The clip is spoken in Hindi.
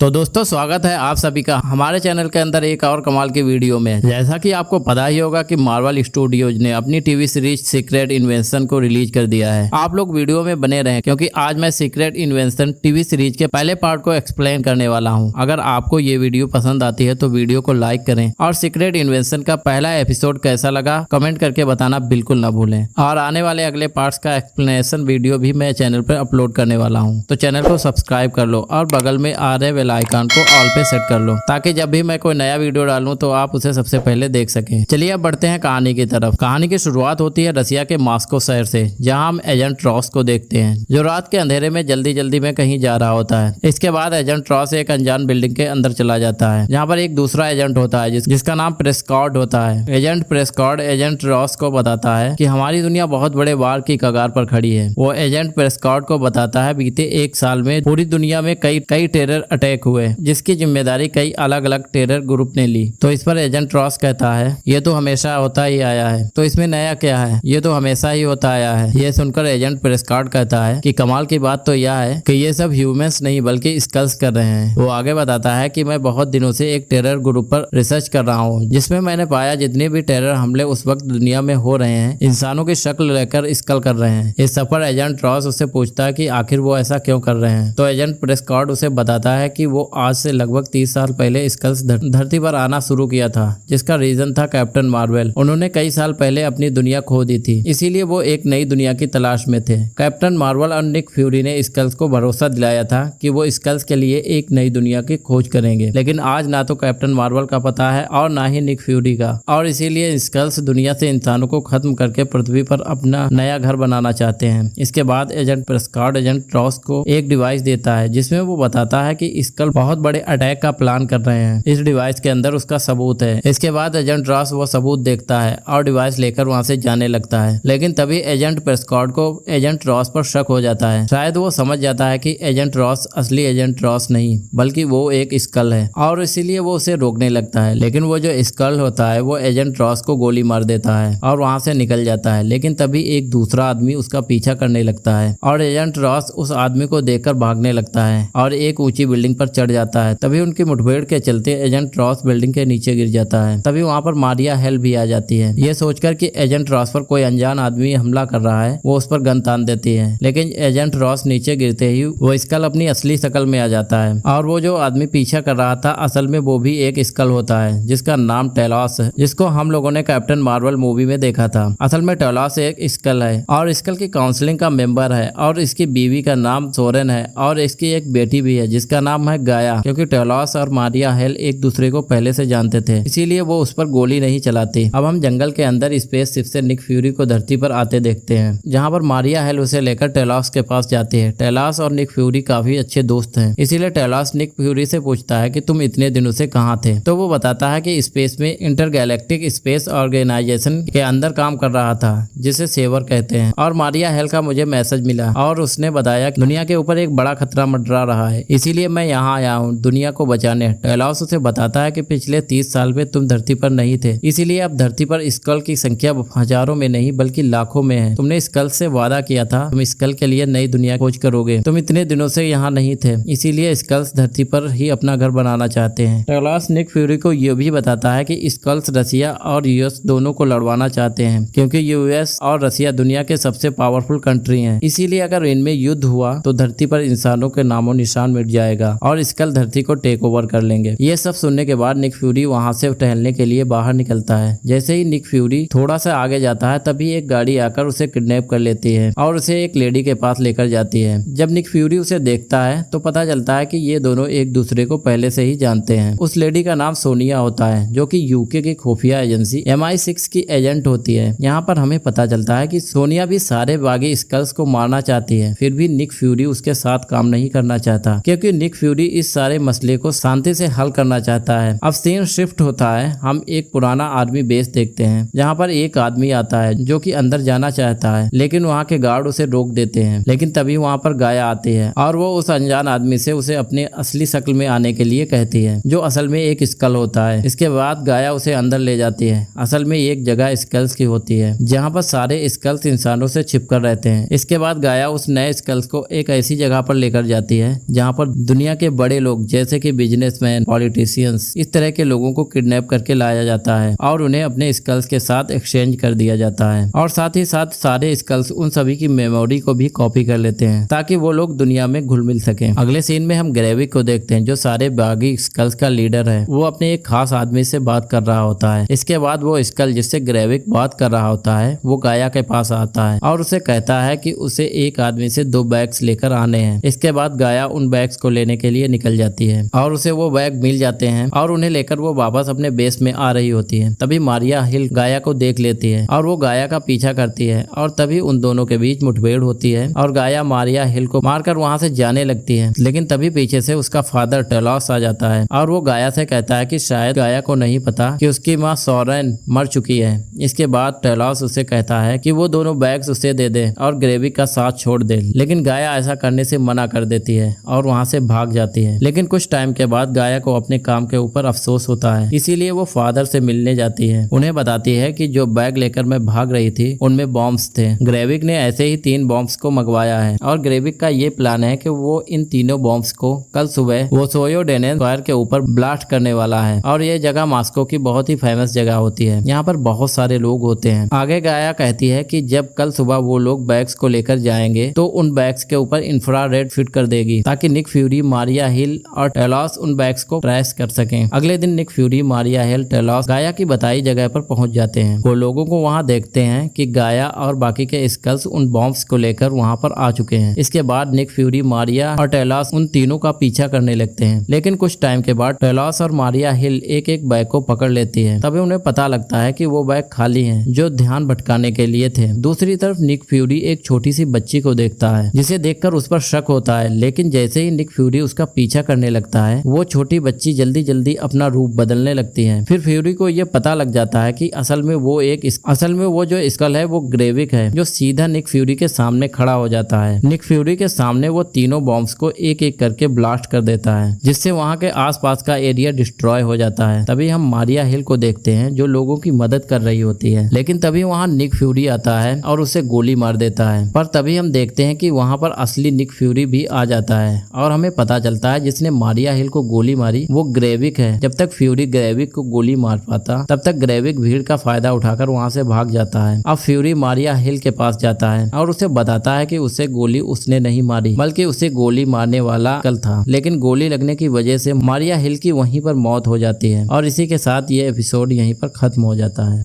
तो दोस्तों स्वागत है आप सभी का हमारे चैनल के अंदर एक और कमाल की वीडियो में। जैसा कि आपको पता ही होगा कि मार्वल स्टूडियोज ने अपनी टीवी सीरीज सीक्रेट इन्वेंशन को रिलीज कर दिया है। आप लोग वीडियो में बने रहें क्योंकि आज मैं सीक्रेट इन्वेंशन टीवी सीरीज के पहले पार्ट को एक्सप्लेन करने वाला हूं। अगर आपको ये वीडियो पसंद आती है तो वीडियो को लाइक करें और सीक्रेट इन्वेंशन का पहला एपिसोड कैसा लगा कमेंट करके बताना बिल्कुल न भूलें। और आने वाले अगले पार्ट्स का एक्सप्लेनेशन वीडियो भी मैं चैनल पर अपलोड करने वाला हूँ, तो चैनल को सब्सक्राइब कर लो और बगल में आ रहे आइकन को ऑल पे सेट कर लो ताकि जब भी मैं कोई नया वीडियो डालूं तो आप उसे सबसे पहले देख सकें। चलिए अब बढ़ते हैं कहानी की तरफ। कहानी की शुरुआत होती है रसिया के मॉस्को शहर से, जहां हम एजेंट रॉस को देखते हैं जो रात के अंधेरे में जल्दी में कहीं जा रहा होता है। इसके बाद एजेंट रॉस एक अनजान बिल्डिंग के अंदर चला जाता है जहाँ पर एक दूसरा एजेंट होता है जिसका नाम प्रेस्कॉर्ड होता है। एजेंट प्रेस्कॉर्ड एजेंट रॉस को बताता है कि हमारी दुनिया बहुत बड़े वार की कगार पर खड़ी है। वो एजेंट प्रेस्कॉर्ड को बताता है बीते एक साल में पूरी दुनिया में कई टेरर अटैक हुए जिसकी जिम्मेदारी कई अलग अलग टेरर ग्रुप ने ली। तो इस पर एजेंट रॉस कहता है ये तो हमेशा होता ही आया है, तो इसमें नया क्या है, ये तो हमेशा ही होता आया है। ये सुनकर एजेंट प्रेस्कॉर्ड कहता है कि कमाल की बात तो यह है कि ये सब ह्यूमंस नहीं बल्कि स्कल्स कर रहे हैं। वो आगे बताता है कि मैं बहुत दिनों से एक टेरर ग्रुप पर रिसर्च कर रहा हूँ जिसमें मैंने पाया जितने भी टेरर हमले उस वक्त दुनिया में हो रहे हैं इंसानों की शक्ल लेकर स्कल कर रहे हैं। इस सब पर एजेंट रॉस उससे पूछता है कि आखिर वो ऐसा क्यों कर रहे हैं। तो एजेंट प्रेस्कॉर्ड उसे बताता है कि वो आज से लगभग 30 साल पहले स्कल्स धरती पर आना शुरू किया था, जिसका रीजन था कैप्टन मार्वल। उन्होंने कई साल पहले अपनी दुनिया खो दी थी, इसीलिए वो एक नई दुनिया की तलाश में थे। कैप्टन मार्वल और निक फ्यूरी ने स्कल्स को भरोसा दिलाया था कि वो स्कल्स के लिए एक नई दुनिया की खोज करेंगे, लेकिन आज ना तो कैप्टन मार्वल का पता है और ना ही निक फ्यूरी का, और इसीलिए स्कल्स दुनिया से इंसानों को खत्म करके पृथ्वी पर अपना नया घर बनाना चाहते हैं। इसके बाद एजेंट प्रेस्कॉर्ड एजेंट रॉस को एक डिवाइस देता है जिसमें वो बताता है कि स्कल बहुत बड़े अटैक का प्लान कर रहे हैं। इस डिवाइस के अंदर उसका सबूत है। इसके बाद एजेंट रॉस वो सबूत देखता है और डिवाइस लेकर वहां से जाने लगता है, लेकिन तभी एजेंट प्रेस्कॉर्ड को एजेंट रॉस पर शक हो जाता है। शायद वो समझ जाता है कि एजेंट रॉस असली एजेंट रॉस नहीं बल्कि वो एक स्कल है और इसीलिए वो उसे रोकने लगता है। लेकिन वो जो स्कल होता है वो एजेंट रॉस को गोली मार देता है और वहां से निकल जाता है। लेकिन तभी एक दूसरा आदमी उसका पीछा करने लगता है और एजेंट रॉस उस आदमी को देखकर भागने लगता है और एक ऊंची बिल्डिंग पर चढ़ जाता है। तभी उनकी मुठभेड़ के चलते एजेंट रॉस बिल्डिंग के नीचे गिर जाता है। तभी वहां पर मारिया हेल भी आ जाती है। ये सोचकर कि एजेंट रॉस पर कोई अनजान आदमी हमला कर रहा है वो उस पर गन तान देती है, लेकिन एजेंट रॉस नीचे गिरते ही वो स्कल अपनी असली शक्ल में आ जाता है और वो जो आदमी पीछा कर रहा था असल में वो भी एक स्कल होता है जिसका नाम टेलॉस है, जिसको हम लोगों ने कैप्टन मार्वल मूवी में देखा था। असल में टेलॉस एक स्कल है और स्कल की काउंसिलिंग का मेंबर है और इसकी बीवी का नाम सोरेन है और इसकी एक बेटी भी है जिसका नाम है गाया। क्योंकि टेलॉस और मारिया हेल एक दूसरे को पहले से जानते थे इसीलिए वो उस पर गोली नहीं चलाती। अब हम जंगल के अंदर स्पेस शिप से निक फ्यूरी को धरती पर आते देखते हैं जहां पर मारिया हेल उसे लेकर टेलॉस के पास जाती है। टेलॉस और निक फ्यूरी काफी अच्छे दोस्त हैं, इसीलिए टेलॉस निक फ्यूरी से पूछता है कि तुम इतने दिनों से कहाँ थे। तो वो बताता है कि स्पेस में इंटरगैलेक्टिक स्पेस ऑर्गेनाइजेशन के अंदर काम कर रहा था जिसे सेवर कहते हैं, और मारिया हेल का मुझे मैसेज मिला और उसने बताया कि दुनिया के ऊपर एक बड़ा खतरा मंडरा रहा है, इसीलिए मैं यहाँ आया हूँ दुनिया को बचाने। टेलॉस उसे बताता है कि पिछले 30 साल में तुम धरती पर नहीं थे, इसीलिए अब धरती पर स्कल की संख्या हजारों में नहीं बल्कि लाखों में है। तुमने स्कल से वादा किया था तुम स्कल के लिए नई दुनिया खोज करोगे। तुम इतने दिनों से यहाँ नहीं थे, इसीलिए स्कल्स धरती पर ही अपना घर बनाना चाहते हैं। टेलॉस निक फ्यूरी को यह भी बताता है कि स्कल्स रसिया और यूएस दोनों को लड़वाना चाहते हैं क्योंकि यूएस और रसिया दुनिया के सबसे पावरफुल कंट्री हैं। इसीलिए अगर इनमें युद्ध हुआ तो धरती पर इंसानों के नामो निशान मिट जाएगा और स्कल धरती को टेक ओवर कर लेंगे। ये सब सुनने के बाद निक फ्यूरी वहां से टहलने के लिए बाहर निकलता है। जैसे ही निक फ्यूरी थोड़ा सा आगे जाता है तभी एक गाड़ी आकर उसे किडनैप कर लेती है और उसे एक लेडी के पास लेकर जाती है। जब निक फ्यूरी उसे देखता है तो पता चलता है कि ये दोनों एक दूसरे को पहले से ही जानते हैं। उस लेडी का नाम सोनिया होता है जो कि यूके की खुफिया एजेंसी MI6 की एजेंट होती है। यहाँ पर हमें पता चलता है कि सोनिया भी सारे बागी स्कल्स को मारना चाहती है, फिर भी निक फ्यूरी उसके साथ काम नहीं करना चाहता क्योंकि निक फ्यूरी इस सारे मसले को शांति से हल करना चाहता है। अब सीन शिफ्ट होता है, हम एक पुराना आर्मी बेस देखते हैं जहाँ पर एक आदमी आता है जो कि अंदर जाना चाहता है, लेकिन वहाँ के गार्ड उसे रोक देते हैं। लेकिन तभी वहाँ पर गाया आती है और वो उस अनजान आदमी से उसे अपने असली शक्ल में आने के लिए कहती है जो असल में एक स्कल होता है। इसके बाद गाया उसे अंदर ले जाती है। असल में एक जगह स्कल्स की होती है जहाँ पर सारे स्कल्स इंसानों से छिपकर रहते हैं। इसके बाद गाया उस नए स्कल्स को एक ऐसी जगह पर लेकर जाती है जहाँ पर दुनिया के के बड़े लोग जैसे कि बिजनेसमैन, पॉलिटिशियंस, इस तरह के लोगों को किडनैप करके लाया जाता है और उन्हें अपने स्कल्स के साथ एक्सचेंज कर दिया जाता है और साथ ही साथ सारे स्कल्स उन सभी की मेमोरी को भी कॉपी कर लेते हैं ताकि वो लोग दुनिया में घुल मिल सके। अगले सीन में हम ग्रेविक को देखते हैं जो सारे बागी स्कल्स का लीडर है। वो अपने एक खास आदमी से बात कर रहा होता है। इसके बाद वो स्कल जिससे ग्रेविक बात कर रहा होता है वो गाया के पास आता है और उसे कहता है कि उसे एक आदमी से 2 बैग्स लेकर आने हैं। इसके बाद गाया उन बैग्स को लेने के लिए निकल जाती है और उसे वो बैग मिल जाते हैं और उन्हें लेकर वो वापस अपने बेस में आ रही होती है। तभी मारिया हिल गाया को देख लेती है और वो गाया का पीछा करती है और तभी उन दोनों के बीच मुठभेड़ होती है और गाया मारिया हिल को मारकर वहां से जाने लगती है। लेकिन तभी पीछे से उसका फादर टेलॉस आ जाता है और वो गाया से कहता है कि शायद गाया को नहीं पता कि उसकी माँ सोरेन मर चुकी है। इसके बाद टेलॉस उसे कहता है कि वो दोनों बैग्स उसे दे दे और ग्रेविक का साथ छोड़ दे। लेकिन गाया ऐसा करने से मना कर देती है और वहां से भाग जाती है। लेकिन कुछ टाइम के बाद गाया को अपने काम के ऊपर अफसोस होता है, इसीलिए वो फादर से मिलने जाती है। उन्हें बताती है कि जो बैग लेकर मैं भाग रही थी उनमें बॉम्ब्स थे। ग्रेविक ने ऐसे ही 3 बॉम्ब्स को मंगवाया है और ग्रेविक का ये प्लान है कि वो इन तीनों बॉम्ब्स को कल सुबह वो सोयोडेनेन स्क्वायर के ऊपर ब्लास्ट करने वाला है और ये जगह मॉस्को की बहुत ही फेमस जगह होती है। यहाँ पर बहुत सारे लोग होते हैं। आगे गाया कहती है कि जब कल सुबह वो लोग बैग्स को लेकर जाएंगे तो उन बैग्स के ऊपर इंफ्रारेड फिट कर देगी ताकि निक फ्यूरी, मारिया हिल और टेलॉस उन बैग्स को ट्रेस कर सकें। अगले दिन निक फ्यूरी, मारिया हिल, टेलॉस गाया की बताई जगह पर पहुंच जाते हैं। वो लोगों को वहां देखते हैं कि गाया और बाकी के स्कल्स उन बॉम्ब्स को लेकर वहां पर आ चुके हैं। इसके बाद निक फ्यूरी, मारिया और टेलॉस उन तीनों का पीछा करने लगते हैं। लेकिन कुछ टाइम के बाद टेलॉस और मारिया हिल एक एक बैग को पकड़ लेती है। तभी उन्हें पता लगता है कि वो बैग खाली हैं जो ध्यान भटकाने के लिए थे। दूसरी तरफ निक फ्यूरी एक छोटी सी बच्ची को देखता है जिसे देखकर उस पर शक होता है। लेकिन जैसे ही निक फ्यूरी उसका पीछा करने लगता है वो छोटी बच्ची जल्दी जल्दी अपना रूप बदलने लगती है। फिर फ्यूरी को ये पता लग जाता है कि असल में वो जो स्कल है वो ग्रेविक है जो सीधा निक फ्यूरी के सामने खड़ा हो जाता है। निक फ्यूरी के सामने वो तीनों बॉम्ब्स को एक एक करके ब्लास्ट कर देता है जिससे वहां के आसपास का एरिया डिस्ट्रॉय हो जाता है। तभी हम मारिया हिल को देखते हैं जो लोगों की मदद कर रही होती है। लेकिन तभी वहां निक फ्यूरी आता है और उसे गोली मार देता है। पर तभी हम देखते हैं कि वहां पर असली निक फ्यूरी भी आ जाता है और हमें पता चलता है जिसने मारिया हिल को गोली मारी वो ग्रेविक है। जब तक फ्यूरी ग्रेविक को गोली मार पाता तब तक ग्रेविक भीड़ का फायदा उठाकर वहां से भाग जाता है। अब फ्यूरी मारिया हिल के पास जाता है और उसे बताता है कि उसे गोली उसने नहीं मारी बल्कि उसे गोली मारने वाला कल था। लेकिन गोली लगने की वजह से मारिया हिल की वहीं पर मौत हो जाती है और इसी के साथ ये एपिसोड यहीं पर खत्म हो जाता है।